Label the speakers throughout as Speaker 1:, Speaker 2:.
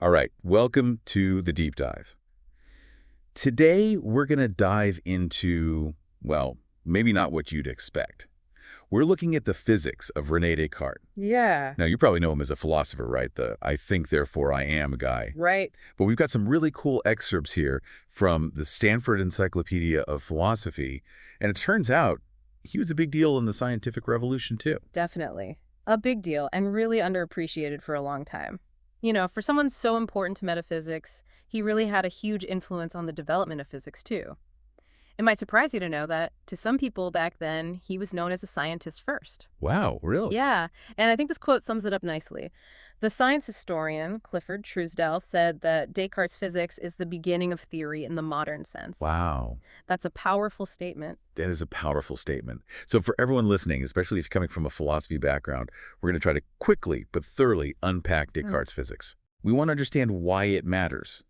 Speaker 1: All right, welcome to the deep dive. Today, we're going to dive into, well, maybe not what you'd expect. We're looking at the physics of René Descartes.
Speaker 2: Yeah,
Speaker 1: Now, you probably know him as a philosopher, right? The I think, therefore I am guy.
Speaker 2: right.
Speaker 1: But we've got some really cool excerpts here from the Stanford Encyclopedia of Philosophy, and it turns out he was a big deal in the scientific revolution, too.
Speaker 2: Definitely. A big deal and really underappreciated for a long time. For someone so important to metaphysics, he really had a huge influence on the development of physics, too. It might surprise you to know that, to some people back then, he was known as a scientist first.
Speaker 1: Wow, really?
Speaker 2: Yeah, and I think this quote sums it up nicely. The science historian, Clifford Truesdell, said that Descartes' physics is the beginning of theory in the modern sense.
Speaker 1: Wow.
Speaker 2: That's a powerful statement.
Speaker 1: That is a powerful statement. So for everyone listening, especially if you're coming from a philosophy background, we're going to try to quickly but thoroughly unpack Descartes' physics. We want to understand why it matters,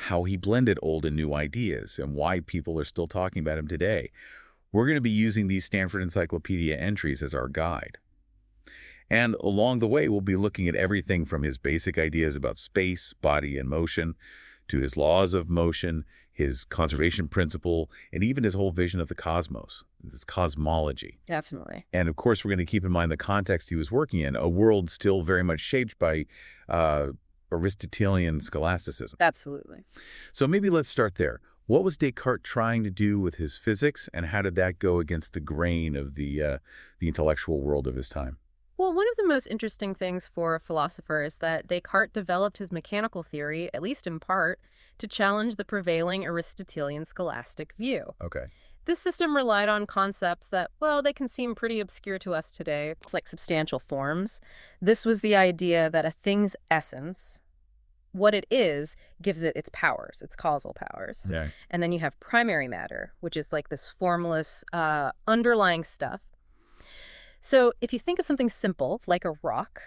Speaker 1: how he blended old and new ideas, and why people are still talking about him today. We're going to be using these Stanford Encyclopedia entries as our guide. And along the way, we'll be looking at everything from his basic ideas about space, body, and motion, to his laws of motion, his conservation principle, and even his whole vision of the cosmos, this cosmology.
Speaker 2: Definitely.
Speaker 1: And of course, we're going to keep in mind the context he was working in, a world still very much shaped by Aristotelian scholasticism.
Speaker 2: Absolutely.
Speaker 1: So maybe let's start there. What was Descartes trying to do with his physics, and how did that go against the grain of the intellectual world of his time?
Speaker 2: Well, one of the most interesting things for a philosopher is that Descartes developed his mechanical theory, at least in part, to challenge the prevailing Aristotelian scholastic view.
Speaker 1: Okay.
Speaker 2: This system relied on concepts that, well, they can seem pretty obscure to us today. It's like substantial forms. This was the idea that a thing's essence, what it is, gives it its powers, its causal powers.
Speaker 1: Yeah.
Speaker 2: And then you have primary matter, which is like this formless underlying stuff. So if you think of something simple, like a rock,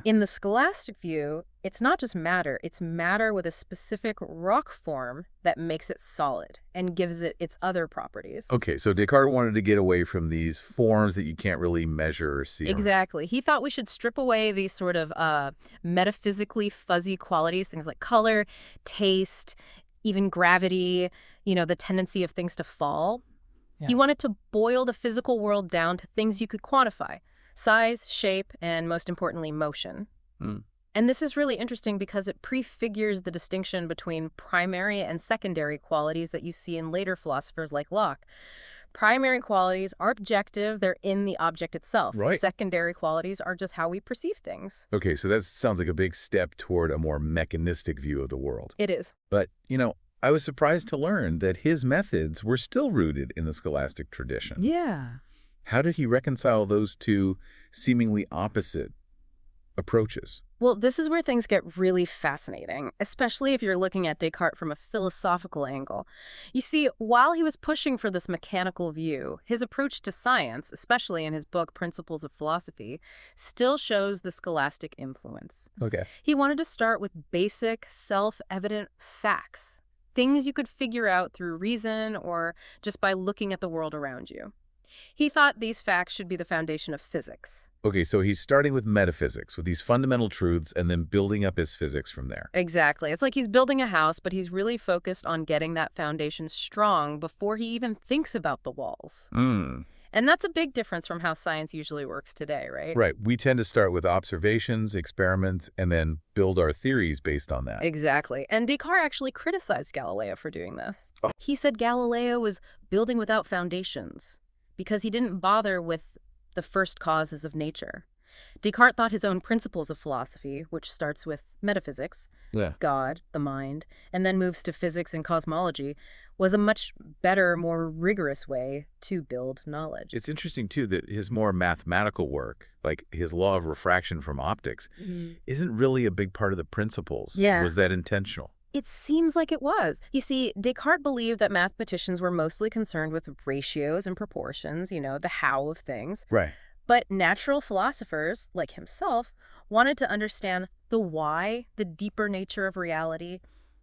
Speaker 2: in the scholastic view, it's not just matter, it's matter with a specific rock form that makes it solid and gives it its other properties.
Speaker 1: Okay, so Descartes wanted to get away from these forms that you can't really measure or see.
Speaker 2: Exactly. He thought we should strip away these sort of metaphysically fuzzy qualities, things like color, taste, even gravity, the tendency of things to fall. He wanted to boil the physical world down to things you could quantify: size, shape, and most importantly, motion. And this is really interesting because it prefigures the distinction between primary and secondary qualities that you see in later philosophers like Locke. Primary qualities are objective, they're in the object itself.
Speaker 1: Right.
Speaker 2: Secondary qualities are just how we perceive things.
Speaker 1: Okay, so that sounds like a big step toward a more mechanistic view of the world.
Speaker 2: It is.
Speaker 1: But, I was surprised to learn that his methods were still rooted in the scholastic tradition.
Speaker 2: Yeah.
Speaker 1: How did he reconcile those two seemingly opposite approaches?
Speaker 2: Well, this is where things get really fascinating, especially if you're looking at Descartes from a philosophical angle. You see, while he was pushing for this mechanical view, his approach to science, especially in his book Principles of Philosophy, still shows the scholastic influence.
Speaker 1: Okay.
Speaker 2: He wanted to start with basic, self-evident facts, things you could figure out through reason or just by looking at the world around you. He thought these facts should be the foundation of physics.
Speaker 1: Okay, so he's starting with metaphysics, with these fundamental truths, and then building up his physics from there.
Speaker 2: Exactly. It's like he's building a house, but he's really focused on getting that foundation strong before he even thinks about the walls. And that's a big difference from how science usually works today, right?
Speaker 1: Right. We tend to start with observations, experiments, and then build our theories based on that.
Speaker 2: Exactly. And Descartes actually criticized Galileo for doing this.
Speaker 1: Oh.
Speaker 2: He said Galileo was building without foundations because he didn't bother with the first causes of nature. Descartes thought his own Principles of Philosophy, which starts with metaphysics, God, the mind, and then moves to physics and cosmology, was a much better, more rigorous way to build knowledge.
Speaker 1: It's interesting, too, that his more mathematical work, like his law of refraction from optics, isn't really a big part of the principles.
Speaker 2: Yeah.
Speaker 1: Was that intentional?
Speaker 2: It seems like it was. You see, Descartes believed that mathematicians were mostly concerned with ratios and proportions, the how of things.
Speaker 1: Right.
Speaker 2: But natural philosophers, like himself, wanted to understand the why, the deeper nature of reality.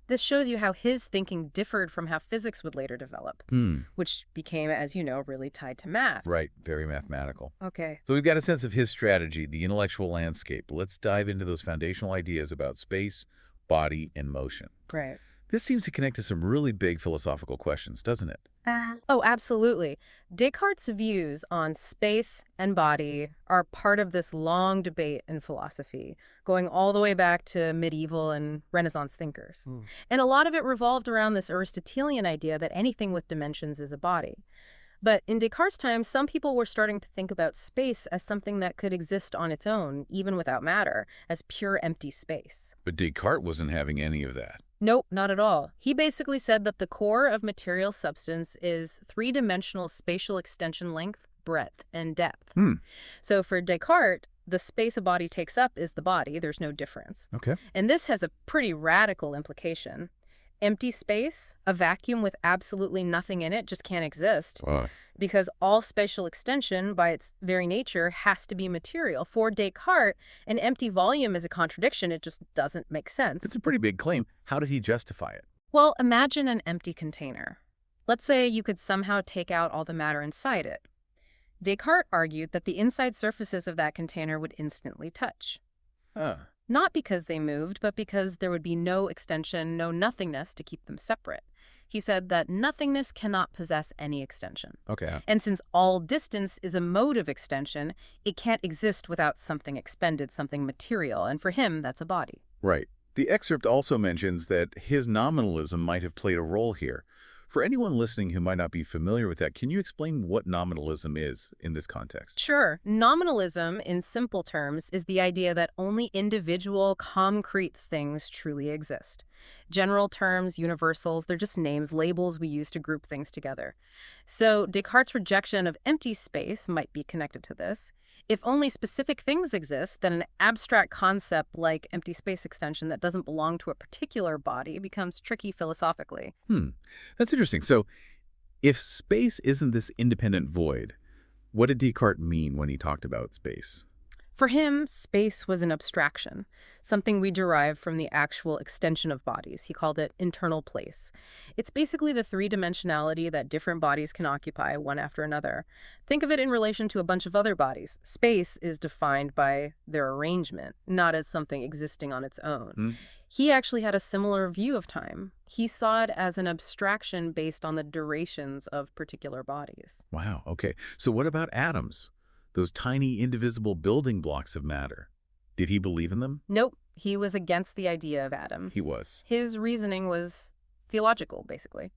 Speaker 2: This shows you how his thinking differed from how physics would later develop,
Speaker 1: Hmm.
Speaker 2: which became, as you know, really tied to math.
Speaker 1: Right. Very mathematical.
Speaker 2: Okay.
Speaker 1: So we've got a sense of his strategy, the intellectual landscape. Let's dive into those foundational ideas about space, body, and motion.
Speaker 2: Right.
Speaker 1: This seems to connect to some really big philosophical questions, doesn't it?
Speaker 2: Oh, absolutely. Descartes' views on space and body are part of this long debate in philosophy, going all the way back to medieval and Renaissance thinkers. And a lot of it revolved around this Aristotelian idea that anything with dimensions is a body. But in Descartes' time, some people were starting to think about space as something that could exist on its own, even without matter, as pure empty space.
Speaker 1: But Descartes wasn't having any of that.
Speaker 2: Nope, not at all. He basically said that the core of material substance is three-dimensional spatial extension length, breadth, and depth.
Speaker 1: Hmm.
Speaker 2: So for Descartes, the space a body takes up is the body. There's no difference.
Speaker 1: Okay.
Speaker 2: And this has a pretty radical implication. Empty space, a vacuum with absolutely nothing in it, just can't exist.
Speaker 1: Wow.
Speaker 2: Because all spatial extension, by its very nature, has to be material. For Descartes, an empty volume is a contradiction. It just doesn't make sense.
Speaker 1: It's a pretty big claim. How did he justify it?
Speaker 2: Well, imagine an empty container. Let's say you could somehow take out all the matter inside it. Descartes argued that the inside surfaces of that container would instantly touch. Not because they moved, but because there would be no extension, no nothingness to keep them separate. He said that nothingness cannot possess any extension.
Speaker 1: Okay.
Speaker 2: And since all distance is a mode of extension, it can't exist without something expended, something material. And for him, that's a body.
Speaker 1: Right. The excerpt also mentions that his nominalism might have played a role here. For anyone listening who might not be familiar with that, can you explain what nominalism is in this context?
Speaker 2: Sure. Nominalism, in simple terms, is the idea that only individual, concrete things truly exist. General terms, universals, they're just names, labels we use to group things together. So Descartes' rejection of empty space might be connected to this. If only specific things exist, then an abstract concept like empty space extension that doesn't belong to a particular body becomes tricky philosophically.
Speaker 1: That's interesting. So if space isn't this independent void, what did Descartes mean when he talked about space?
Speaker 2: For him, space was an abstraction, something we derive from the actual extension of bodies. He called it internal place. It's basically the three-dimensionality that different bodies can occupy one after another. Think of it in relation to a bunch of other bodies. Space is defined by their arrangement, not as something existing on its own. He actually had a similar view of time. He saw it as an abstraction based on the durations of particular bodies.
Speaker 1: Wow. Okay. So what about atoms? Those tiny, indivisible building blocks of matter. Did he believe in them?
Speaker 2: Nope, he was against the idea of atoms.
Speaker 1: He was.
Speaker 2: His reasoning was theological, basically.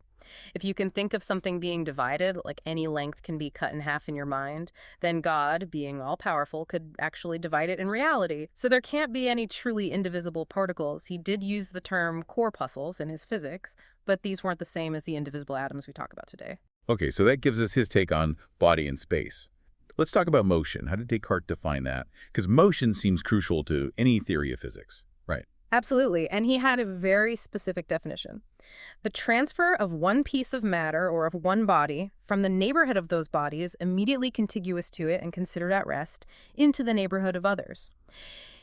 Speaker 2: If you can think of something being divided, like any length can be cut in half in your mind, then God, being all-powerful, could actually divide it in reality. So there can't be any truly indivisible particles. He did use the term corpuscles in his physics, but these weren't the same as the indivisible atoms we talk about today.
Speaker 1: Okay, so that gives us his take on body and space. Let's talk about motion. How did Descartes define that? Because motion seems crucial to any theory of physics, right?
Speaker 2: Absolutely, and he had a very specific definition. The transfer of one piece of matter or of one body from the neighborhood of those bodies immediately contiguous to it and considered at rest into the neighborhood of others.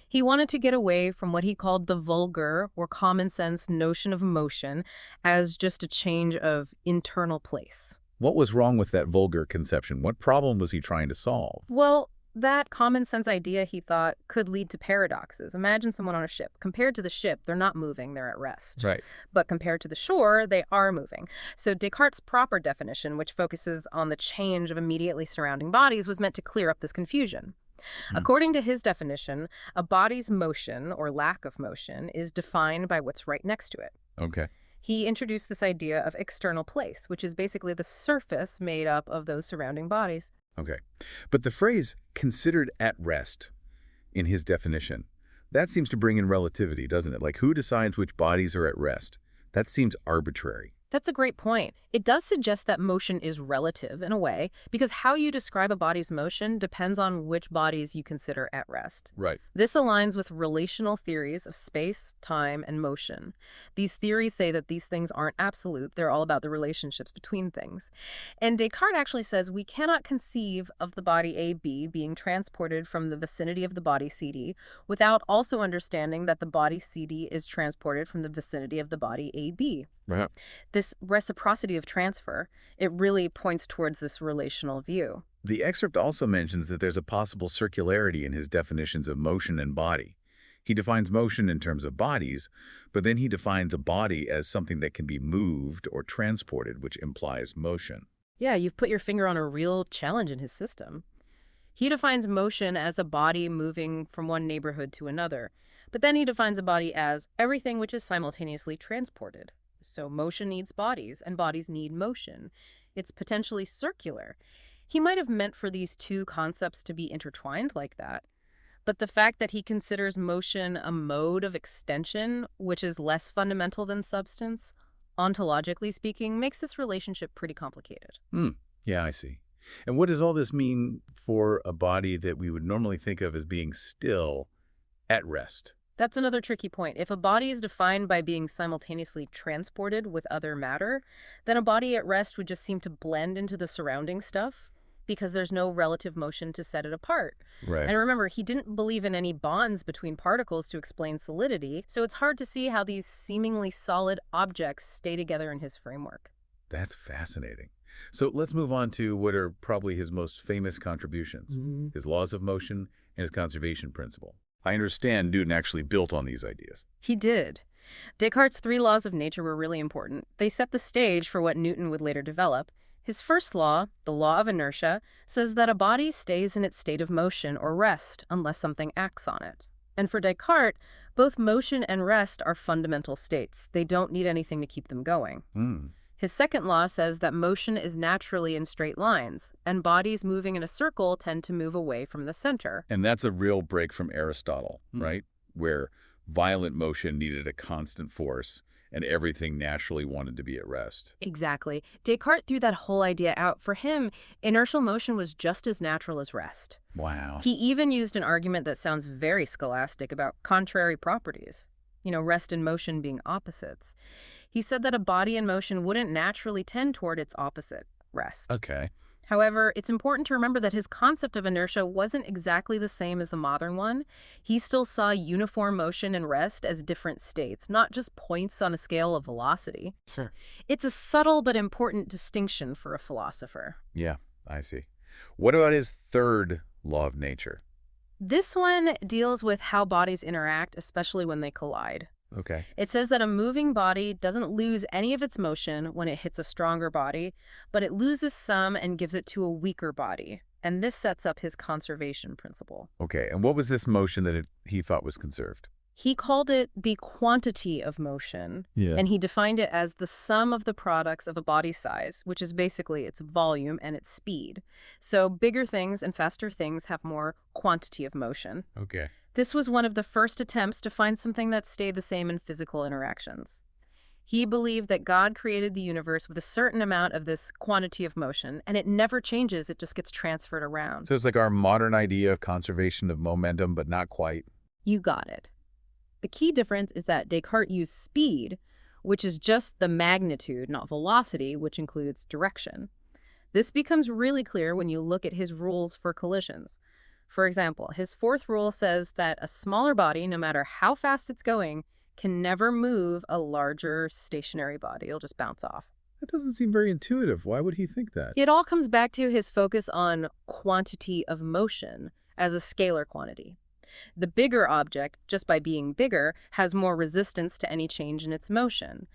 Speaker 2: He wanted to get away from what he called the vulgar or common sense notion of motion as just a change of internal place.
Speaker 1: What was wrong with that vulgar conception? What problem was he trying to solve?
Speaker 2: Well, that common sense idea, he thought, could lead to paradoxes. Imagine someone on a ship. Compared to the ship, they're not moving, they're at rest.
Speaker 1: Right.
Speaker 2: But compared to the shore, they are moving. So Descartes' proper definition, which focuses on the change of immediately surrounding bodies, was meant to clear up this confusion. According to his definition, a body's motion, or lack of motion, is defined by what's right next to it.
Speaker 1: Okay.
Speaker 2: He introduced this idea of external place, which is basically the surface made up of those surrounding bodies.
Speaker 1: Okay. But the phrase considered at rest in his definition, that seems to bring in relativity, doesn't it? Like who decides which bodies are at rest? That seems arbitrary.
Speaker 2: That's a great point. It does suggest that motion is relative in a way, because how you describe a body's motion depends on which bodies you consider at rest.
Speaker 1: Right.
Speaker 2: This aligns with relational theories of space, time, and motion. These theories say that these things aren't absolute, they're all about the relationships between things. And Descartes actually says we cannot conceive of the body AB being transported from the vicinity of the body CD without also understanding that the body CD is transported from the vicinity of the body AB.
Speaker 1: Right.
Speaker 2: This reciprocity of transfer, it really points towards this relational view.
Speaker 1: The excerpt also mentions that there's a possible circularity in his definitions of motion and body. He defines motion in terms of bodies, but then he defines a body as something that can be moved or transported, which implies motion.
Speaker 2: Yeah, you've put your finger on a real challenge in his system. He defines motion as a body moving from one neighborhood to another, but then he defines a body as everything which is simultaneously transported. So motion needs bodies, and bodies need motion. It's potentially circular. He might have meant for these two concepts to be intertwined like that. But the fact that he considers motion a mode of extension, which is less fundamental than substance, ontologically speaking, makes this relationship pretty complicated.
Speaker 1: Yeah, I see. And what does all this mean for a body that we would normally think of as being still at rest?
Speaker 2: That's another tricky point. If a body is defined by being simultaneously transported with other matter, then a body at rest would just seem to blend into the surrounding stuff because there's no relative motion to set it apart.
Speaker 1: Right.
Speaker 2: And remember, he didn't believe in any bonds between particles to explain solidity, so it's hard to see how these seemingly solid objects stay together in his framework.
Speaker 1: That's fascinating. So let's move on to what are probably his most famous contributions, his laws of motion and his conservation principle. I understand Newton actually built on these ideas.
Speaker 2: He did. Descartes' 3 laws of nature were really important. They set the stage for what Newton would later develop. His first law, the law of inertia, says that a body stays in its state of motion or rest unless something acts on it. And for Descartes, both motion and rest are fundamental states. They don't need anything to keep them going. His second law says that motion is naturally in straight lines, and bodies moving in a circle tend to move away from the center.
Speaker 1: And that's a real break from Aristotle, right? Where violent motion needed a constant force and everything naturally wanted to be at rest.
Speaker 2: Exactly. Descartes threw that whole idea out. For him, inertial motion was just as natural as rest.
Speaker 1: Wow.
Speaker 2: He even used an argument that sounds very scholastic about contrary properties. Rest and motion being opposites. He said that a body in motion wouldn't naturally tend toward its opposite, rest.
Speaker 1: Okay.
Speaker 2: However, it's important to remember that his concept of inertia wasn't exactly the same as the modern one. He still saw uniform motion and rest as different states, not just points on a scale of velocity.
Speaker 1: Sure.
Speaker 2: It's a subtle but important distinction for a philosopher.
Speaker 1: Yeah, I see. What about his third law of nature?
Speaker 2: This one deals with how bodies interact, especially when they collide.
Speaker 1: Okay.
Speaker 2: It says that a moving body doesn't lose any of its motion when it hits a stronger body, but it loses some and gives it to a weaker body. And this sets up his conservation principle.
Speaker 1: Okay, and what was this motion that he thought was conserved?
Speaker 2: He called it the quantity of motion, and he defined it as the sum of the products of a body size, which is basically its volume and its speed. So bigger things and faster things have more quantity of motion.
Speaker 1: Okay.
Speaker 2: This was one of the first attempts to find something that stayed the same in physical interactions. He believed that God created the universe with a certain amount of this quantity of motion, and it never changes, it just gets transferred around.
Speaker 1: So it's like our modern idea of conservation of momentum, but not quite.
Speaker 2: You got it. The key difference is that Descartes used speed, which is just the magnitude, not velocity, which includes direction. This becomes really clear when you look at his rules for collisions. For example, his fourth rule says that a smaller body, no matter how fast it's going, can never move a larger stationary body. It'll just bounce off.
Speaker 1: That doesn't seem very intuitive. Why would he think that?
Speaker 2: It all comes back to his focus on quantity of motion as a scalar quantity. The bigger object, just by being bigger, has more resistance to any change in its motion.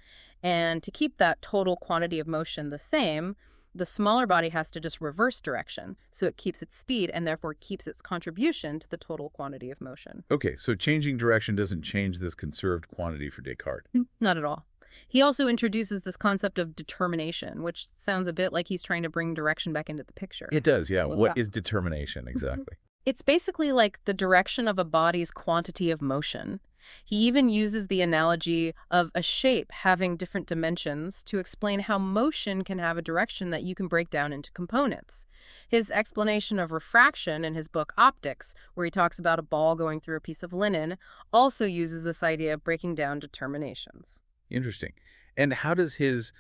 Speaker 2: And to keep that total quantity of motion the same, the smaller body has to just reverse direction, so it keeps its speed and therefore keeps its contribution to the total quantity of motion.
Speaker 1: Okay, so changing direction doesn't change this conserved quantity for Descartes.
Speaker 2: Not at all. He also introduces this concept of determination, which sounds a bit like he's trying to bring direction back into the picture.
Speaker 1: It does, yeah. What is determination exactly?
Speaker 2: It's basically like the direction of a body's quantity of motion. He even uses the analogy of a shape having different dimensions to explain how motion can have a direction that you can break down into components. His explanation of refraction in his book Optics, where he talks about a ball going through a piece of linen, also uses this idea of breaking down determinations.
Speaker 1: Interesting. And how does his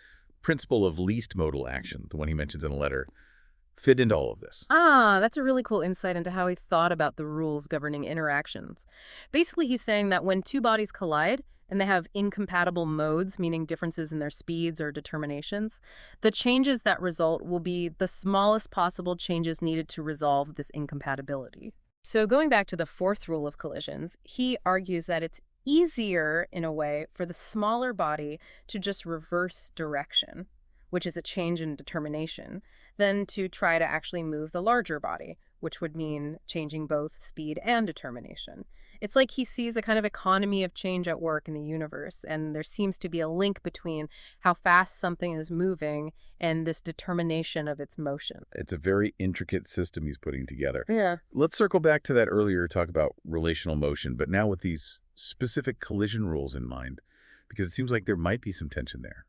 Speaker 1: principle of least modal action, the one he mentions in a letter, fit into all of this?
Speaker 2: Ah, that's a really cool insight into how he thought about the rules governing interactions. Basically, he's saying that when two bodies collide and they have incompatible modes, meaning differences in their speeds or determinations, the changes that result will be the smallest possible changes needed to resolve this incompatibility. So, going back to the fourth rule of collisions, he argues that it's easier, in a way, for the smaller body to just reverse direction, which is a change in determination, than to try to actually move the larger body, which would mean changing both speed and determination. It's like he sees a kind of economy of change at work in the universe, and there seems to be a link between how fast something is moving and this determination of its motion.
Speaker 1: It's a very intricate system he's putting together.
Speaker 2: Yeah.
Speaker 1: Let's circle back to that earlier talk about relational motion, but now with these specific collision rules in mind, because it seems like there might be some tension there.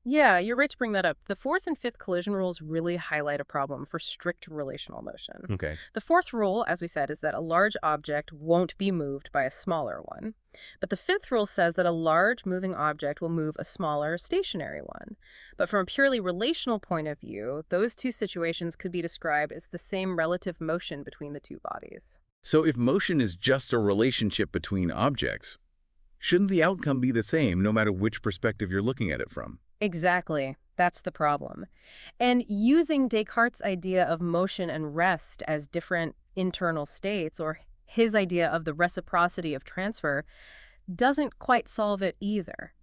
Speaker 2: Yeah, you're right to bring that up. The fourth and fifth collision rules really highlight a problem for strict relational motion.
Speaker 1: Okay.
Speaker 2: The fourth rule, as we said, is that a large object won't be moved by a smaller one. But the fifth rule says that a large moving object will move a smaller stationary one. But from a purely relational point of view, those two situations could be described as the same relative motion between the two bodies.
Speaker 1: So if motion is just a relationship between objects, shouldn't the outcome be the same no matter which perspective you're looking at it from?
Speaker 2: Exactly. That's the problem. And using Descartes' idea of motion and rest as different internal states, or his idea of the reciprocity of transfer, doesn't quite solve it either.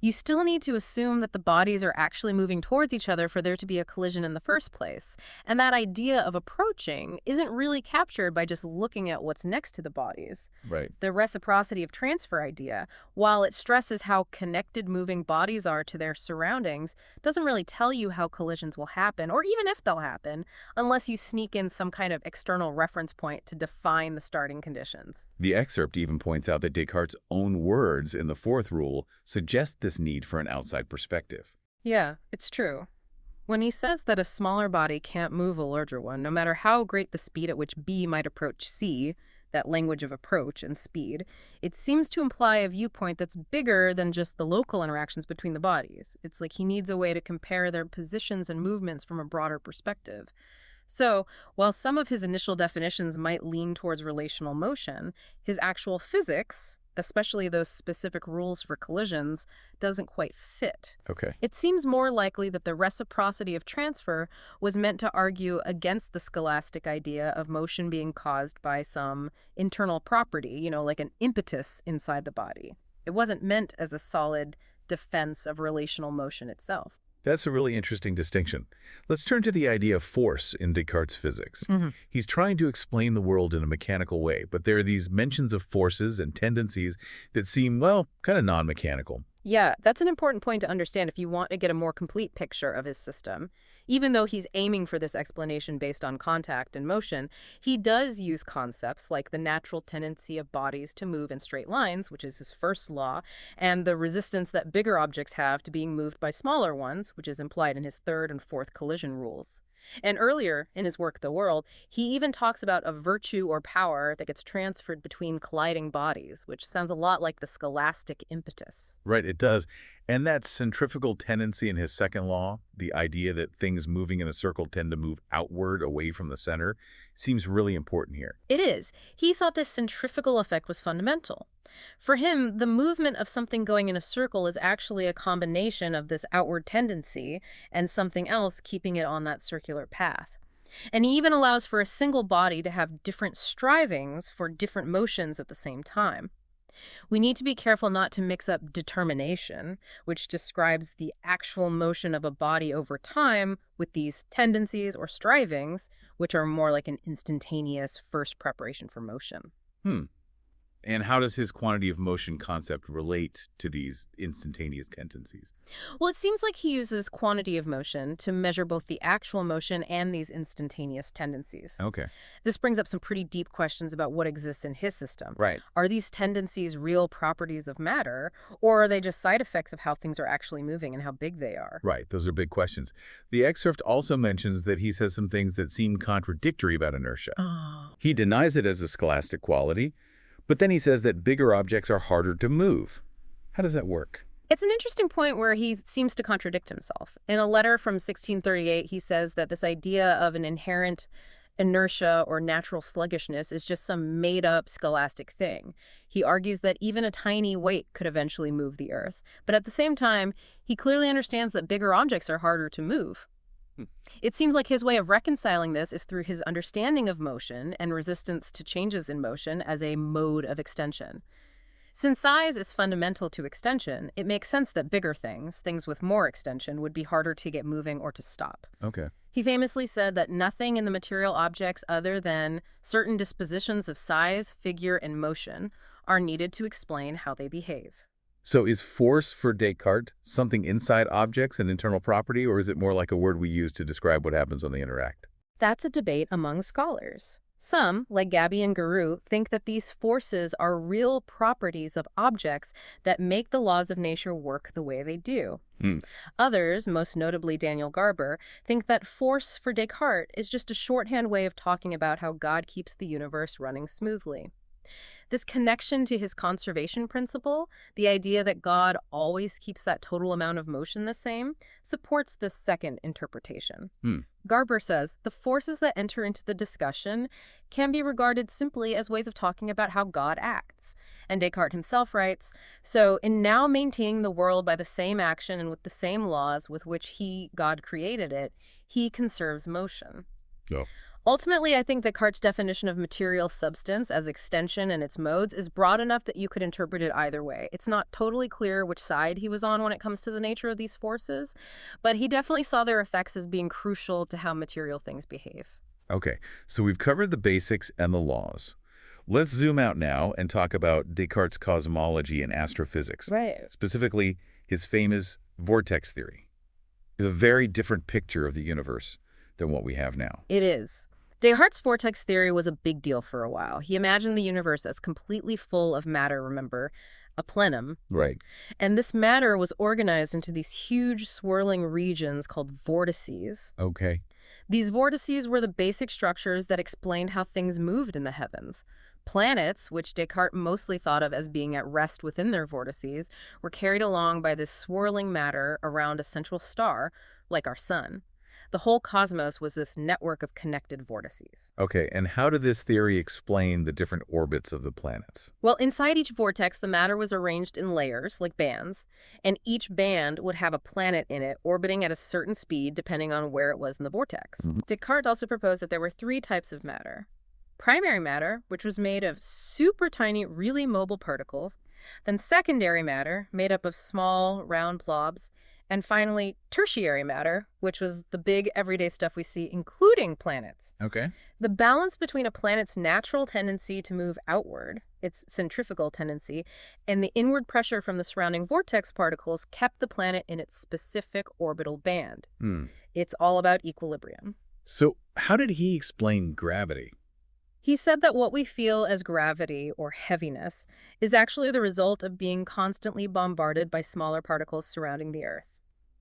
Speaker 2: You still need to assume that the bodies are actually moving towards each other for there to be a collision in the first place. And that idea of approaching isn't really captured by just looking at what's next to the bodies.
Speaker 1: Right.
Speaker 2: The reciprocity of transfer idea, while it stresses how connected moving bodies are to their surroundings, doesn't really tell you how collisions will happen, or even if they'll happen, unless you sneak in some kind of external reference point to define the starting conditions.
Speaker 1: The excerpt even points out that Descartes' own words in the fourth rule suggest this need for an outside perspective.
Speaker 2: Yeah, it's true. When he says that a smaller body can't move a larger one, no matter how great the speed at which B might approach C, that language of approach and speed, it seems to imply a viewpoint that's bigger than just the local interactions between the bodies. It's like he needs a way to compare their positions and movements from a broader perspective. So, while some of his initial definitions might lean towards relational motion, his actual physics, especially those specific rules for collisions, doesn't quite fit.
Speaker 1: Okay.
Speaker 2: It seems more likely that the reciprocity of transfer was meant to argue against the scholastic idea of motion being caused by some internal property, like an impetus inside the body. It wasn't meant as a solid defense of relational motion itself.
Speaker 1: That's a really interesting distinction. Let's turn to the idea of force in Descartes' physics. He's trying to explain the world in a mechanical way, but there are these mentions of forces and tendencies that seem, well, kind of non-mechanical.
Speaker 2: Yeah, that's an important point to understand if you want to get a more complete picture of his system. Even though he's aiming for this explanation based on contact and motion, he does use concepts like the natural tendency of bodies to move in straight lines, which is his first law, and the resistance that bigger objects have to being moved by smaller ones, which is implied in his third and fourth collision rules. And earlier in his work, The World, he even talks about a virtue or power that gets transferred between colliding bodies, which sounds a lot like the scholastic impetus.
Speaker 1: Right, it does. And that centrifugal tendency in his second law, the idea that things moving in a circle tend to move outward away from the center, seems really important here.
Speaker 2: It is. He thought this centrifugal effect was fundamental. For him, the movement of something going in a circle is actually a combination of this outward tendency and something else keeping it on that circular path. And he even allows for a single body to have different strivings for different motions at the same time. We need to be careful not to mix up determination, which describes the actual motion of a body over time, with these tendencies or strivings, which are more like an instantaneous first preparation for motion.
Speaker 1: Hmm. And how does his quantity of motion concept relate to these instantaneous tendencies?
Speaker 2: Well, it seems like he uses quantity of motion to measure both the actual motion and these instantaneous tendencies.
Speaker 1: Okay.
Speaker 2: This brings up some pretty deep questions about what exists in his system.
Speaker 1: Right.
Speaker 2: Are these tendencies real properties of matter, or are they just side effects of how things are actually moving and how big they are?
Speaker 1: Right. Those are big questions. The excerpt also mentions that he says some things that seem contradictory about inertia.
Speaker 2: Oh.
Speaker 1: He denies it as a scholastic quality, but then he says that bigger objects are harder to move. How does that work?
Speaker 2: It's an interesting point where he seems to contradict himself. In a letter from 1638, he says that this idea of an inherent inertia or natural sluggishness is just some made-up scholastic thing. He argues that even a tiny weight could eventually move the Earth. But at the same time, he clearly understands that bigger objects are harder to move.
Speaker 1: Hmm.
Speaker 2: It seems like his way of reconciling this is through his understanding of motion and resistance to changes in motion as a mode of extension. Since size is fundamental to extension, it makes sense that bigger things, things with more extension, would be harder to get moving or to stop.
Speaker 1: Okay.
Speaker 2: He famously said that nothing in the material objects other than certain dispositions of size, figure, and motion are needed to explain how they behave.
Speaker 1: So is force for Descartes something inside objects, an internal property, or is it more like a word we use to describe what happens when they interact?
Speaker 2: That's a debate among scholars. Some, like Gabi and Guru, think that these forces are real properties of objects that make the laws of nature work the way they do.
Speaker 1: Hmm.
Speaker 2: Others, most notably Daniel Garber, think that force for Descartes is just a shorthand way of talking about how God keeps the universe running smoothly. This connection to his conservation principle, the idea that God always keeps that total amount of motion the same, supports this second interpretation.
Speaker 1: Hmm.
Speaker 2: Garber says the forces that enter into the discussion can be regarded simply as ways of talking about how God acts. And Descartes himself writes, so in now maintaining the world by the same action and with the same laws with which God created it, he conserves motion.
Speaker 1: Oh.
Speaker 2: Ultimately, I think Descartes' definition of material substance as extension and its modes is broad enough that you could interpret it either way. It's not totally clear which side he was on when it comes to the nature of these forces, but he definitely saw their effects as being crucial to how material things behave.
Speaker 1: Okay, so we've covered the basics and the laws. Let's zoom out now and talk about Descartes' cosmology and astrophysics,
Speaker 2: Right.
Speaker 1: specifically his famous vortex theory. It's a very different picture of the universe than what we have now.
Speaker 2: It is. Descartes' vortex theory was a big deal for a while. He imagined the universe as completely full of matter, remember, a plenum.
Speaker 1: Right.
Speaker 2: And this matter was organized into these huge swirling regions called vortices.
Speaker 1: Okay.
Speaker 2: These vortices were the basic structures that explained how things moved in the heavens. Planets, which Descartes mostly thought of as being at rest within their vortices, were carried along by this swirling matter around a central star, like our sun. The whole cosmos was this network of connected vortices.
Speaker 1: Okay, and how did this theory explain the different orbits of the planets?
Speaker 2: Well, inside each vortex, the matter was arranged in layers, like bands, and each band would have a planet in it orbiting at a certain speed depending on where it was in the vortex. Descartes also proposed that there were three types of matter. Primary matter, which was made of super tiny, really mobile particles, then secondary matter, made up of small, round blobs, and finally, tertiary matter, which was the big everyday stuff we see, including planets.
Speaker 1: Okay.
Speaker 2: The balance between a planet's natural tendency to move outward, its centrifugal tendency, and the inward pressure from the surrounding vortex particles kept the planet in its specific orbital band. It's all about equilibrium.
Speaker 1: So how did he explain gravity?
Speaker 2: He said that what we feel as gravity, or heaviness, is actually the result of being constantly bombarded by smaller particles surrounding the Earth.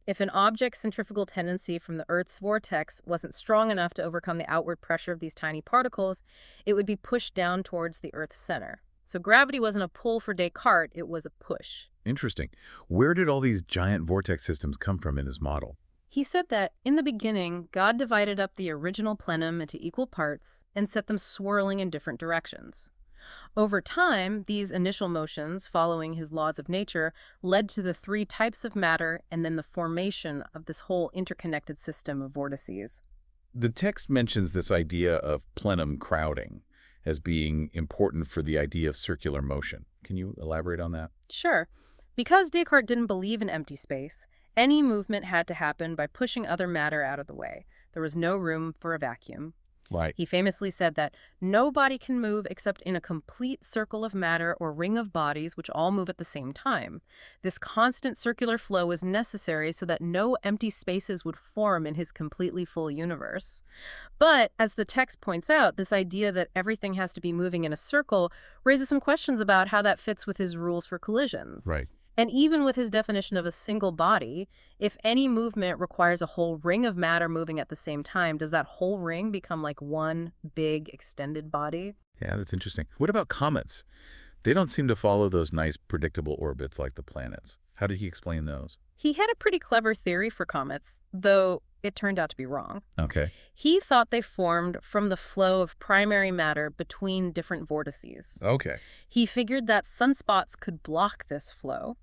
Speaker 2: If an object's centrifugal tendency from the Earth's vortex wasn't strong enough to overcome the outward pressure of these tiny particles, it would be pushed down towards the Earth's center. So gravity wasn't a pull for Descartes, it was a push.
Speaker 1: Interesting. Where did all these giant vortex systems come from in his model?
Speaker 2: He said that, in the beginning, God divided up the original plenum into equal parts and set them swirling in different directions. Over time, these initial motions, following his laws of nature, led to the three types of matter and then the formation of this whole interconnected system of vortices.
Speaker 1: The text mentions this idea of plenum crowding as being important for the idea of circular motion. Can you elaborate on that?
Speaker 2: Sure. Because Descartes didn't believe in empty space, any movement had to happen by pushing other matter out of the way. There was no room for a vacuum.
Speaker 1: Right.
Speaker 2: He famously said that no body can move except in a complete circle of matter or ring of bodies which all move at the same time. This constant circular flow was necessary so that no empty spaces would form in his completely full universe. But, as the text points out, this idea that everything has to be moving in a circle raises some questions about how that fits with his rules for collisions.
Speaker 1: Right.
Speaker 2: And even with his definition of a single body, if any movement requires a whole ring of matter moving at the same time, does that whole ring become like one big extended body?
Speaker 1: Yeah, that's interesting. What about comets? They don't seem to follow those nice, predictable orbits like the planets. How did he explain those?
Speaker 2: He had a pretty clever theory for comets, though it turned out to be wrong.
Speaker 1: Okay.
Speaker 2: He thought they formed from the flow of primary matter between different vortices.
Speaker 1: Okay.
Speaker 2: He figured that sunspots could block this flow.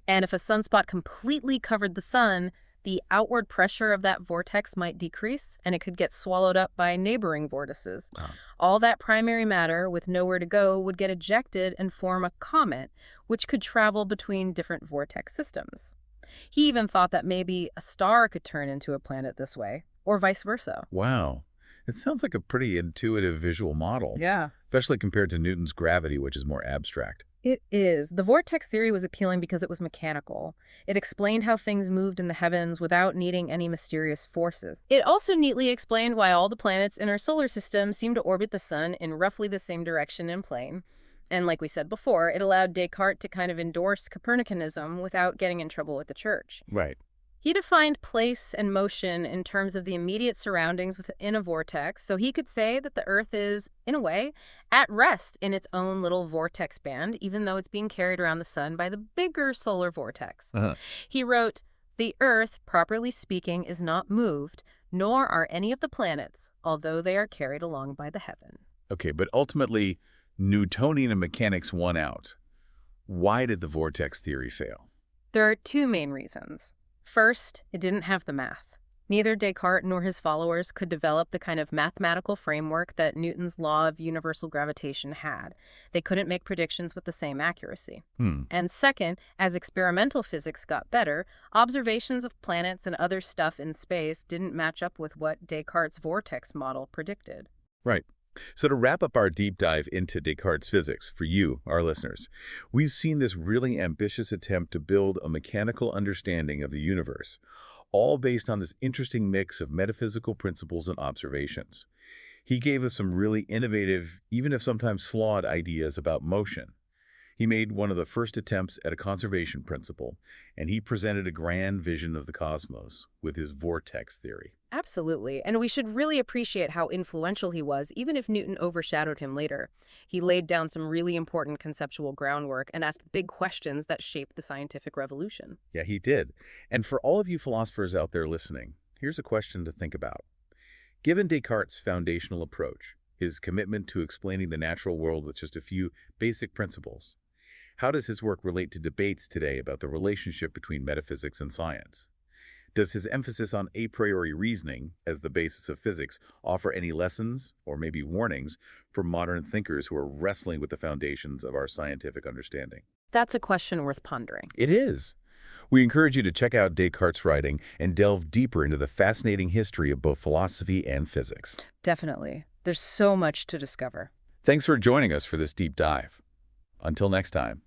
Speaker 2: And if a sunspot completely covered the sun, the outward pressure of that vortex might decrease, and it could get swallowed up by neighboring vortices.
Speaker 1: Wow.
Speaker 2: All that primary matter with nowhere to go would get ejected and form a comet, which could travel between different vortex systems. He even thought that maybe a star could turn into a planet this way, or vice versa.
Speaker 1: Wow. It sounds like a pretty intuitive visual model,
Speaker 2: Yeah.
Speaker 1: especially compared to Newton's gravity, which is more abstract.
Speaker 2: It is. The vortex theory was appealing because it was mechanical. It explained how things moved in the heavens without needing any mysterious forces. It also neatly explained why all the planets in our solar system seem to orbit the sun in roughly the same direction and plane. And like we said before, it allowed Descartes to kind of endorse Copernicanism without getting in trouble with the church.
Speaker 1: Right.
Speaker 2: He defined place and motion in terms of the immediate surroundings within a vortex, so he could say that the Earth is, in a way, at rest in its own little vortex band, even though it's being carried around the sun by the bigger solar vortex.
Speaker 1: Uh-huh.
Speaker 2: He wrote, "The Earth, properly speaking, is not moved, nor are any of the planets, although they are carried along by the heaven."
Speaker 1: Okay, but ultimately, Newtonian mechanics won out. Why did the vortex theory fail?
Speaker 2: There are two main reasons. First, it didn't have the math. Neither Descartes nor his followers could develop the kind of mathematical framework that Newton's law of universal gravitation had. They couldn't make predictions with the same accuracy. And second, as experimental physics got better, observations of planets and other stuff in space didn't match up with what Descartes' vortex model predicted.
Speaker 1: Right. So to wrap up our deep dive into Descartes' physics for you, our listeners, we've seen this really ambitious attempt to build a mechanical understanding of the universe, all based on this interesting mix of metaphysical principles and observations. He gave us some really innovative, even if sometimes flawed, ideas about motion. He made one of the first attempts at a conservation principle, and he presented a grand vision of the cosmos with his vortex theory.
Speaker 2: Absolutely, and we should really appreciate how influential he was, even if Newton overshadowed him later. He laid down some really important conceptual groundwork and asked big questions that shaped the scientific revolution.
Speaker 1: Yeah, he did. And for all of you philosophers out there listening, here's a question to think about. Given Descartes' foundational approach, his commitment to explaining the natural world with just a few basic principles, how does his work relate to debates today about the relationship between metaphysics and science? Does his emphasis on a priori reasoning as the basis of physics offer any lessons or maybe warnings for modern thinkers who are wrestling with the foundations of our scientific understanding?
Speaker 2: That's a question worth pondering.
Speaker 1: It is. We encourage you to check out Descartes' writing and delve deeper into the fascinating history of both philosophy and physics.
Speaker 2: Definitely. There's so much to discover.
Speaker 1: Thanks for joining us for this deep dive. Until next time.